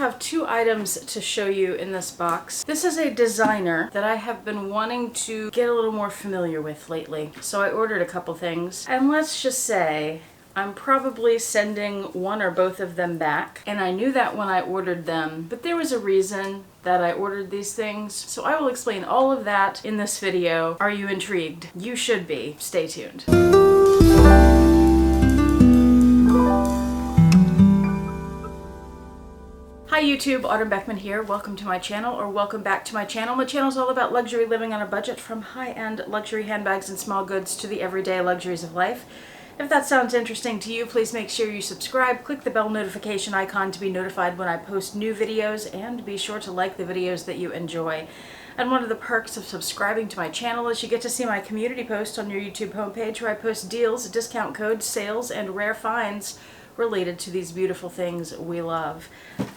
have two items to show you in this box. This is a designer that I have been wanting to get a little more familiar with lately. So I ordered a couple things, and let's just say I'm probably sending one or both of them back. And I knew that when I ordered them, but there was a reason that I ordered these things. So I will explain all of that in this video. Are you intrigued? You should be. Stay tuned. Hi YouTube, Autumn Beckman here. Welcome to my channel, or welcome back to my channel. My channel is all about luxury living on a budget, from high-end luxury handbags and small goods to the everyday luxuries of life. If that sounds interesting to you, please make sure you subscribe, click the bell notification icon to be notified when I post new videos, and be sure to like the videos that you enjoy. And one of the perks of subscribing to my channel is you get to see my community post on your YouTube homepage, where I post deals, discount codes, sales, and rare finds related to these beautiful things we love.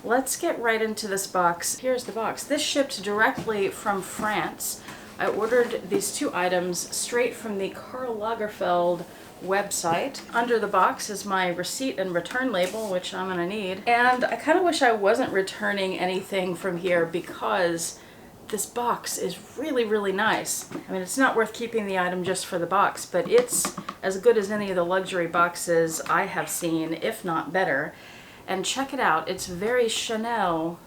Let's get right into this box. Here's the box. This shipped directly from France. I ordered these two items straight from the Karl Lagerfeld website. Under the box is my receipt and return label, which I'm gonna need. And I kind of wish I wasn't returning anything from here, because this box is really, really nice. I mean, it's not worth keeping the item just for the box, but it's as good as any of the luxury boxes I have seen, if not better. And check it out, it's very Chanel.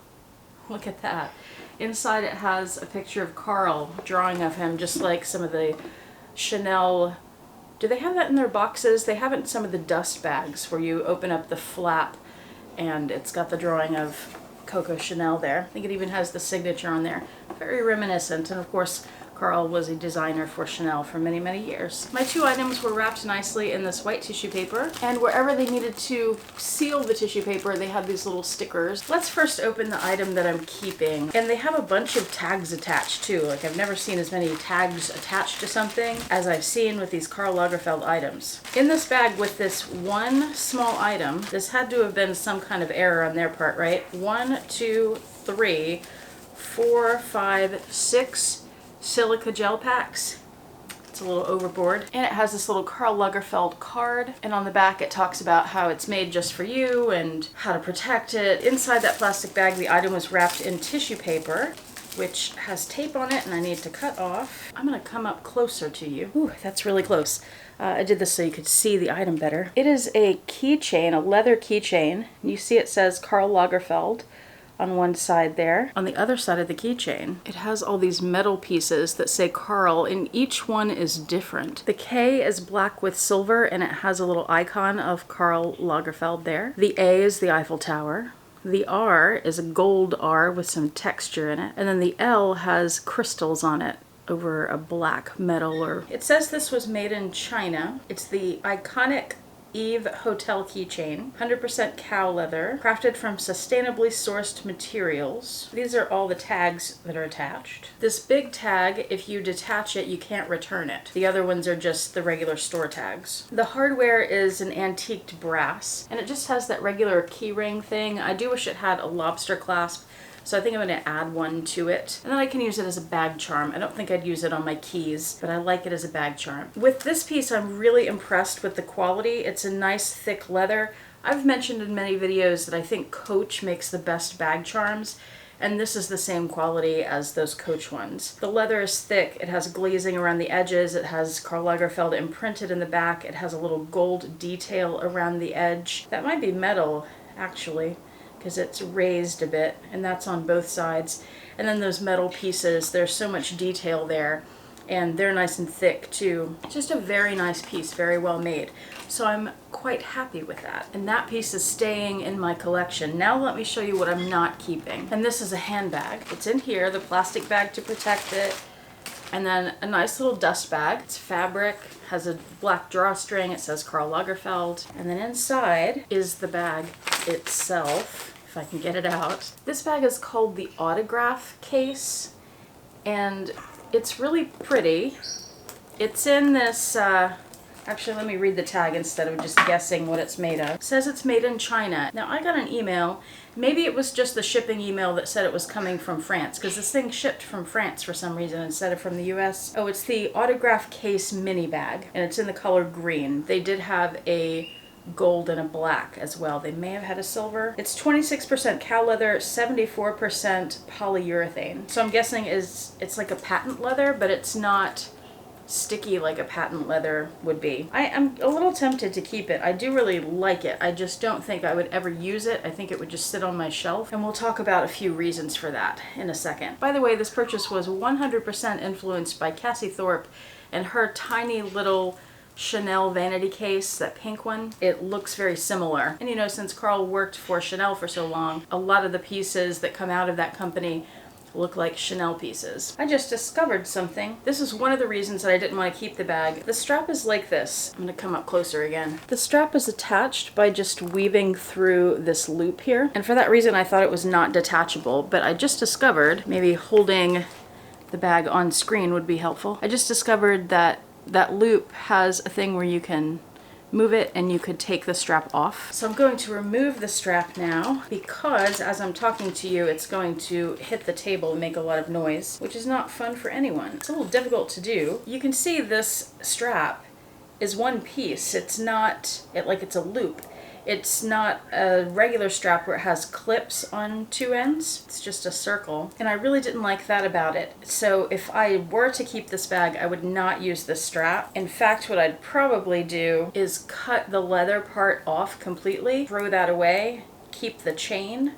Look at that. Inside it has a picture of Karl, drawing of him, just like some of the Chanel. Do they have that in their boxes? They have it in some of the dust bags, where you open up the flap and it's got the drawing of Coco Chanel there. I think it even has the signature on there. Very reminiscent. And of course, Karl was a designer for Chanel for many, many years. My two items were wrapped nicely in this white tissue paper, and wherever they needed to seal the tissue paper, they had these little stickers. Let's first open the item that I'm keeping. And they have a bunch of tags attached too. Like, I've never seen as many tags attached to something as I've seen with these Karl Lagerfeld items. In this bag with this one small item, this had to have been some kind of error on their part, right? 1, 2, 3, 4, 5, 6 silica gel packs. It's a little overboard. And it has this little Karl Lagerfeld card, and on the back it talks about how it's made just for you and how to protect it. Inside that plastic bag, the item was wrapped in tissue paper, which has tape on it, and I need to cut off. I'm gonna come up closer to you. Ooh, that's really close. I did this so you could see the item better. It is a keychain, a leather keychain. You see it says Karl Lagerfeld on one side there. On the other side of the keychain, it has all these metal pieces that say Karl, and each one is different. The K is black with silver, and it has a little icon of Karl Lagerfeld there. The A is the Eiffel Tower. The R is a gold R with some texture in it. And then the L has crystals on it over a black metal. Or it says this was made in China. It's the iconic Eve Hotel keychain, 100% cow leather, crafted from sustainably sourced materials. These are all the tags that are attached. This big tag, if you detach it, you can't return it. The other ones are just the regular store tags. The hardware is an antiqued brass, and it just has that regular key ring thing. I do wish it had a lobster clasp, so I think I'm going to add one to it. And then I can use it as a bag charm. I don't think I'd use it on my keys, but I like it as a bag charm. With this piece, I'm really impressed with the quality. It's a nice thick leather. I've mentioned in many videos that I think Coach makes the best bag charms, and this is the same quality as those Coach ones. The leather is thick, it has glazing around the edges, it has Karl Lagerfeld imprinted in the back, it has a little gold detail around the edge. That might be metal, actually, because it's raised a bit, and that's on both sides. And then those metal pieces, there's so much detail there, and they're nice and thick too. Just a very nice piece, very well made. So I'm quite happy with that. And that piece is staying in my collection. Now let me show you what I'm not keeping. And this is a handbag. It's in here, the plastic bag to protect it, and then a nice little dust bag. It's fabric, has a black drawstring, it says Karl Lagerfeld. And then inside is the bag itself, if I can get it out. This bag is called the Autograph Case, and it's really pretty. It's in this, actually let me read the tag instead of just guessing what it's made of. It says it's made in China. Now I got an email, maybe it was just the shipping email that said it was coming from France, because this thing shipped from France for some reason instead of from the US. Oh, it's the Autograph Case mini bag, and it's in the color green. They did have a gold and a black as well. They may have had a silver. It's 26% cow leather, 74% polyurethane. So I'm guessing it's like a patent leather, but it's not sticky like a patent leather would be. I am a little tempted to keep it. I do really like it. I just don't think I would ever use it. I think it would just sit on my shelf, and we'll talk about a few reasons for that in a second. By the way, this purchase was 100% influenced by Cassie Thorpe and her tiny little Chanel vanity case, that pink one. It looks very similar. And you know, since Carl worked for Chanel for so long, a lot of the pieces that come out of that company look like Chanel pieces. I just discovered something. This is one of the reasons that I didn't want to keep the bag. The strap is like this. I'm gonna come up closer again. The strap is attached by just weaving through this loop here. And for that reason, I thought it was not detachable, but I just discovered, maybe holding the bag on screen would be helpful. I just discovered that that loop has a thing where you can move it and you could take the strap off. So I'm going to remove the strap now because as I'm talking to you, it's going to hit the table and make a lot of noise, which is not fun for anyone. It's a little difficult to do. You can see this strap is one piece. It's not like it's a loop. It's not a regular strap where it has clips on two ends. It's just a circle. And I really didn't like that about it. So if I were to keep this bag, I would not use this strap. In fact, what I'd probably do is cut the leather part off completely, throw that away, keep the chain,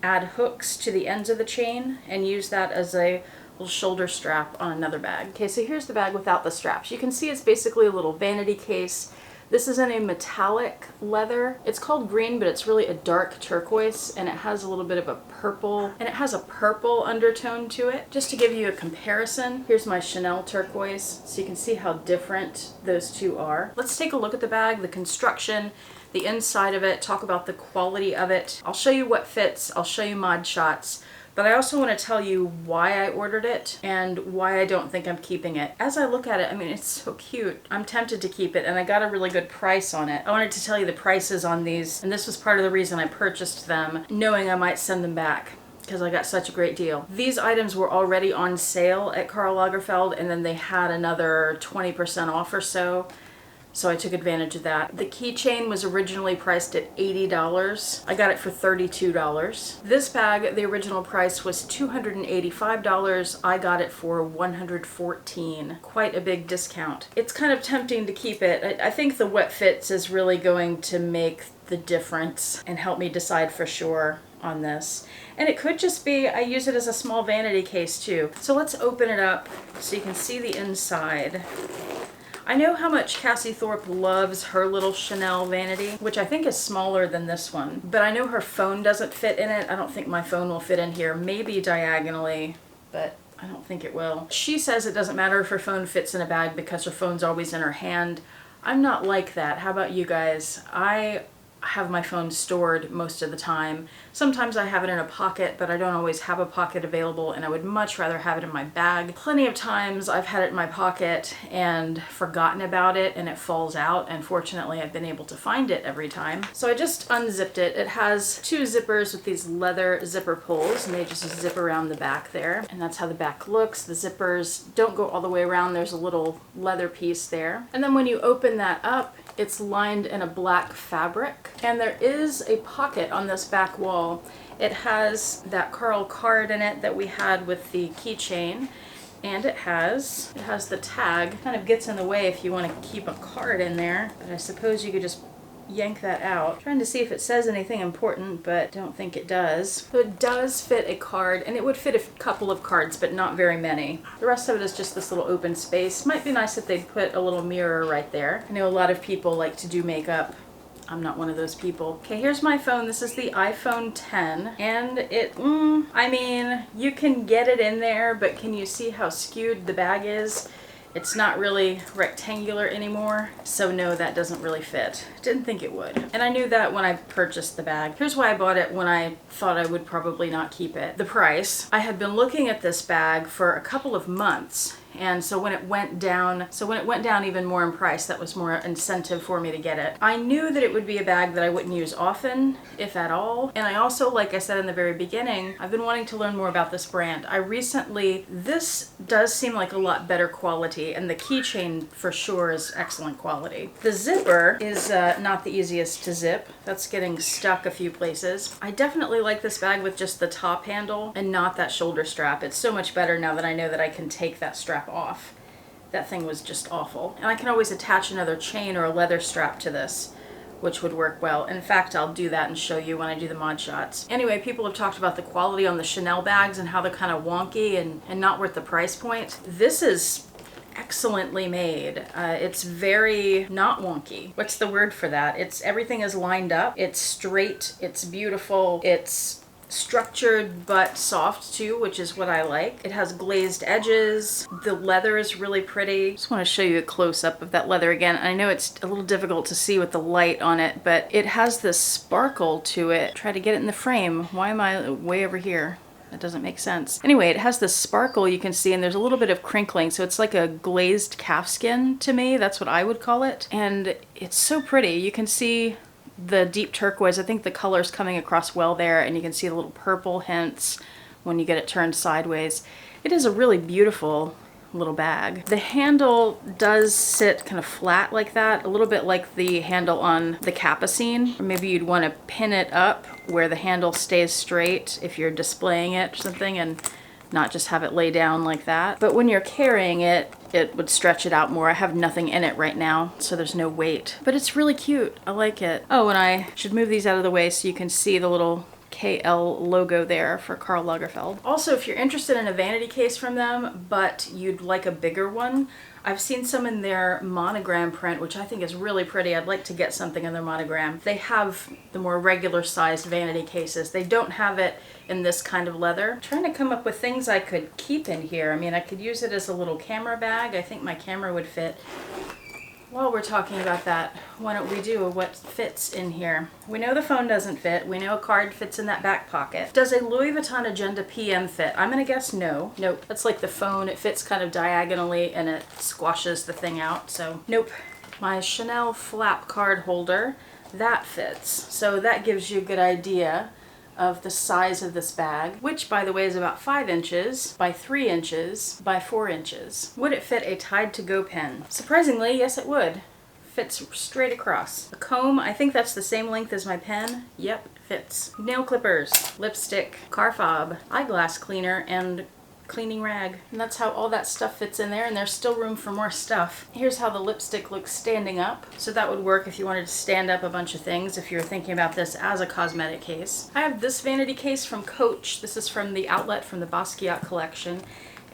add hooks to the ends of the chain, and use that as a little shoulder strap on another bag. Okay, so here's the bag without the straps. You can see it's basically a little vanity case. This is in a metallic leather. It's called green, but it's really a dark turquoise, and it has a little bit of a purple, and it has a purple undertone to it. Just to give you a comparison, here's my Chanel turquoise, so you can see how different those two are. Let's take a look at the bag, the construction, the inside of it, talk about the quality of it. I'll show you what fits, I'll show you mod shots. But I also want to tell you why I ordered it and why I don't think I'm keeping it. As I look at it, I mean, it's so cute. I'm tempted to keep it, and I got a really good price on it. I wanted to tell you the prices on these, and this was part of the reason I purchased them, knowing I might send them back because I got such a great deal. These items were already on sale at Karl Lagerfeld, and then they had another 20% off or so. So I took advantage of that. The keychain was originally priced at $80. I got it for $32. This bag, the original price was $285. I got it for $114. Quite a big discount. It's kind of tempting to keep it. I think the what fits is really going to make the difference and help me decide for sure on this. And it could just be I use it as a small vanity case too. So let's open it up so you can see the inside. I know how much Cassie Thorpe loves her little Chanel vanity, which I think is smaller than this one. But I know her phone doesn't fit in it. I don't think my phone will fit in here. Maybe diagonally, but I don't think it will. She says it doesn't matter if her phone fits in a bag because her phone's always in her hand. I'm not like that. How about you guys? I have my phone stored most of the time. Sometimes I have it in a pocket, but I don't always have a pocket available, and I would much rather have it in my bag. Plenty of times I've had it in my pocket and forgotten about it and it falls out, and fortunately I've been able to find it every time. So I just unzipped it. It has two zippers with these leather zipper pulls, and they just zip around the back there, and that's how the back looks. The zippers don't go all the way around. There's a little leather piece there. And then when you open that up, it's lined in a black fabric, and there is a pocket on this back wall. It has that Carl card in it that we had with the keychain, and it has the tag. Kind of gets in the way if you want to keep a card in there, but I suppose you could just yank that out. Trying to see if it says anything important, but don't think it does. So it does fit a card, and it would fit a couple of cards, but not very many. The rest of it is just this little open space. Might be nice if they'd put a little mirror right there. I know a lot of people like to do makeup. I'm not one of those people. Okay, here's my phone. This is the iPhone 10, and I mean, you can get it in there, but can you see how skewed the bag is? It's not really rectangular anymore, so no, that doesn't really fit. Didn't think it would. And I knew that when I purchased the bag. Here's why I bought it when I thought I would probably not keep it. The price. I had been looking at this bag for a couple of months, and so when it went down even more in price, that was more incentive for me to get it. I knew that it would be a bag that I wouldn't use often, if at all. And I also, like I said in the very beginning, I've been wanting to learn more about this brand. This does seem like a lot better quality, and the keychain for sure is excellent quality. The zipper is not the easiest to zip. That's getting stuck a few places. I definitely like this bag with just the top handle and not that shoulder strap. It's so much better now that I know that I can take that strap off. That thing was just awful. And I can always attach another chain or a leather strap to this, which would work well. In fact, I'll do that and show you when I do the mod shots. Anyway, people have talked about the quality on the Chanel bags and how they're kind of wonky and not worth the price point. This is excellently made. It's very not wonky. What's the word for that? Everything is lined up. It's straight. It's beautiful. It's structured but soft too, which is what I like. It has glazed edges. The leather is really pretty. Just want to show you a close-up of that leather again. I know it's a little difficult to see with the light on it, but it has this sparkle to it. Try to get it in the frame. Why am I way over here? That doesn't make sense. Anyway, it has this sparkle you can see, and there's a little bit of crinkling, so it's like a glazed calfskin to me. That's what I would call it. And it's so pretty. You can see the deep turquoise. I think the color's coming across well there, and you can see the little purple hints when you get it turned sideways. It is a really beautiful little bag. The handle does sit kind of flat like that, a little bit like the handle on the Capucine. Or maybe you'd want to pin it up where the handle stays straight if you're displaying it or something, and not just have it lay down like that. But when you're carrying it, it would stretch it out more. I have nothing in it right now, so there's no weight. But it's really cute. I like it. Oh, and I should move these out of the way so you can see the little KL logo there for Karl Lagerfeld. Also, if you're interested in a vanity case from them, but you'd like a bigger one, I've seen some in their monogram print, which I think is really pretty. I'd like to get something in their monogram. They have the more regular sized vanity cases. They don't have it in this kind of leather. I'm trying to come up with things I could keep in here. I mean, I could use it as a little camera bag. I think my camera would fit. While we're talking about that, why don't we do what fits in here? We know the phone doesn't fit. We know a card fits in that back pocket. Does a Louis Vuitton Agenda PM fit? I'm gonna guess no. Nope. That's like the phone. It fits kind of diagonally and it squashes the thing out, so nope. My Chanel flap card holder, that fits. So that gives you a good idea of the size of this bag, which by the way is about 5 inches by 3 inches by 4 inches. Would it fit a Tide to Go pen? Surprisingly, yes it would. Fits straight across. A comb, I think that's the same length as my pen. Yep, fits. Nail clippers, lipstick, car fob, eyeglass cleaner, and cleaning rag. And that's how all that stuff fits in there, and there's still room for more stuff. Here's how the lipstick looks standing up. So that would work if you wanted to stand up a bunch of things if you're thinking about this as a cosmetic case. I have this vanity case from Coach. This is from the outlet from the Basquiat collection,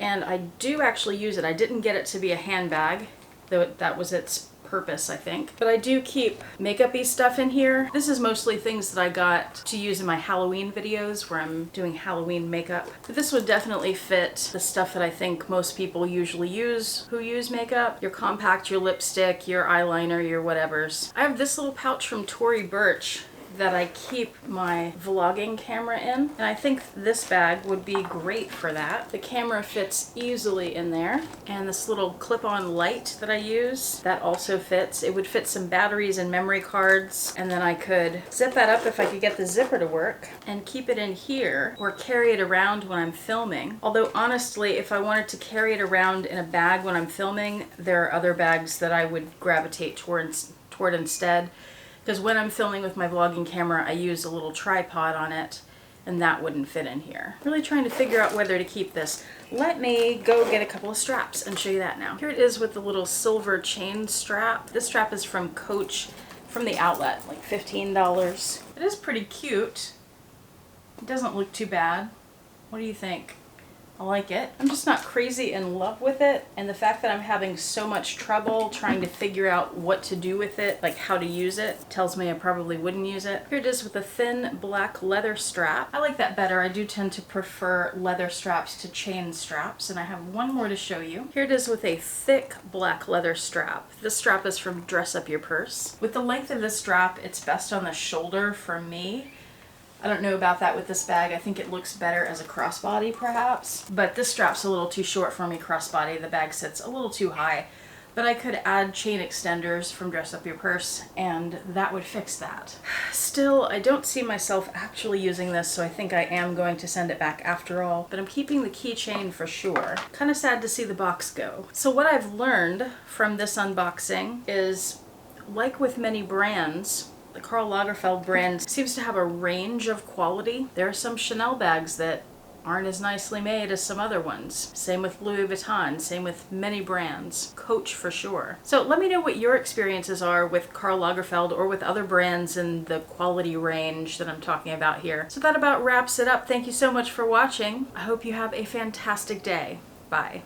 and I do actually use it. I didn't get it to be a handbag, though that was its purpose, I think. But I do keep makeup-y stuff in here. This is mostly things that I got to use in my Halloween videos where I'm doing Halloween makeup. But this would definitely fit the stuff that I think most people usually use who use makeup. Your compact, your lipstick, your eyeliner, your whatevers. I have this little pouch from Tory Burch that I keep my vlogging camera in, and I think this bag would be great for that. The camera fits easily in there, and this little clip-on light that I use, that also fits. It would fit some batteries and memory cards, and then I could zip that up if I could get the zipper to work, and keep it in here, or carry it around when I'm filming. Although honestly, if I wanted to carry it around in a bag when I'm filming, there are other bags that I would gravitate toward instead. Because when I'm filming with my vlogging camera, I use a little tripod on it, and that wouldn't fit in here. Really trying to figure out whether to keep this. Let me go get a couple of straps and show you that now. Here it is with the little silver chain strap. This strap is from Coach, from the outlet, like $15. It is pretty cute. It doesn't look too bad. What do you think? I like it. I'm just not crazy in love with it, and the fact that I'm having so much trouble trying to figure out what to do with it, like how to use it, tells me I probably wouldn't use it. Here it is with a thin black leather strap. I like that better. I do tend to prefer leather straps to chain straps, and I have one more to show you. Here it is with a thick black leather strap. This strap is from Dress Up Your Purse. With the length of this strap, it's best on the shoulder for me. I don't know about that with this bag. I think it looks better as a crossbody perhaps, but this strap's a little too short for me crossbody. The bag sits a little too high, but I could add chain extenders from Dress Up Your Purse and that would fix that. Still, I don't see myself actually using this, so I think I am going to send it back after all, but I'm keeping the keychain for sure. Kind of sad to see the box go. So what I've learned from this unboxing is Like with many brands, the Karl Lagerfeld brand seems to have a range of quality. There are some Chanel bags that aren't as nicely made as some other ones. Same with Louis Vuitton, same with many brands. Coach for sure. So let me know what your experiences are with Karl Lagerfeld or with other brands in the quality range that I'm talking about here. So that about wraps it up. Thank you so much for watching. I hope you have a fantastic day. Bye.